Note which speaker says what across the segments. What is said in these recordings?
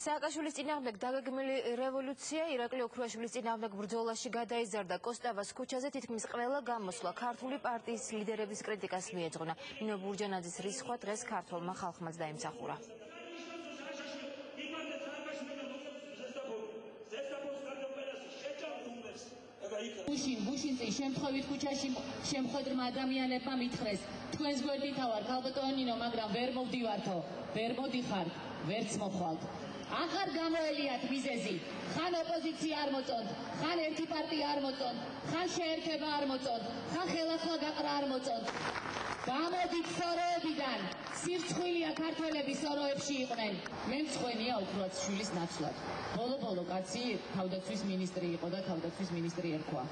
Speaker 1: სააკაშვილის წინააღმდეგ დაგეგმილი რევოლუცია ირაკლი ოქრუაშვილის წინააღმდეგ ბრძოლაში გადაიზარდა კოსტავას ქუჩაზე თითქმის ყველა გამოსვლა ქართული პარტიის ლიდერების კრიტიკას მიეძღვნა. ნინო ბურჯანაძის რისხვა დღეს ქართველმა ხალხმაც დაიმსახურა.
Speaker 2: ბუშინზე შემთხვევით ქუჩაში შემხედრმა ადამიანებმა მითხრეს თქვენს გვერდით ვარ ქალბატონო ნინო, მაგრამ ვერ მოვდივართო, ვერ მოდიხართ, ვერც მოხვალთ. ახარ გამოელიათ მიზეზი, ხან ოპოზიცია არ მოწონთ, ხან ერთი პარტია არ მოწონთ, ხან შეერთება არ მოწონთ, ხან ხელახლა გაყრა არ მოწონთ. გამოდით სოროებიდან, სირცხვილია ქართველები სოროებში იყვნენ. მე მწყვენია ოქრუაშვილის ნაცვლად. ბოლო კაცი თავდაცვის მინისტრი იყო და თავდაცვის მინისტრი ერქვა.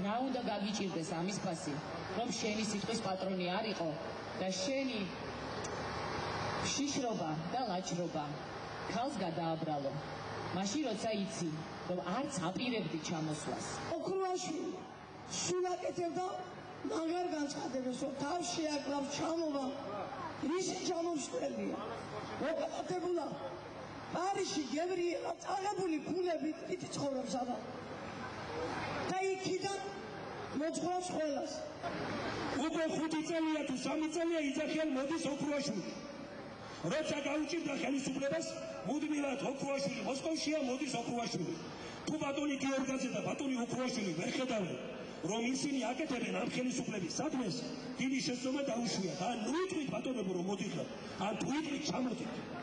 Speaker 2: რა უნდა გაგიჭირდეს ამის ფასი, რომ შენი სიტყვის პატრონი არ იყო და შენი შიშრობა და ლაჭრობა ქალს გადააბრალო. მაშინ როცა იცი, რომ არც აპირებდი ჩამოსვლას.
Speaker 3: ოქრუაშვილი სულ აკეთებდა მაგარ განცხადებას, რომ თავს შეაკლავს ჩამოვა, რისი ჩამოსვლელია. მოკატებულა პარიზში გებრიელა წაღებული ქულებით იქ ცხოვრობს აბა. და იქიდან მოძღვრავს ყველას.
Speaker 4: უკვე 5 წელია თუ 3 წელია იძახიან მოდის ოქრუაშვილი. როცა გაუჭირდა ხელისუფლებას, მუდმივად ოქრუაშვილი მოსკოვშია, მოდის ოქრუაშვილი. თუ ბატონი გიორგაძე და ბატონი ოქრუაშვილი ვერ ხედავენ, რომ ისინი აკეთებენ ამ ხელისუფლების საქმეს, დიდი შეცდომა დაუშვიათ. ან ნუ იტყვით ბატონებო რომ მოდიხარ, ან თუ იტყვით ჩამოდით.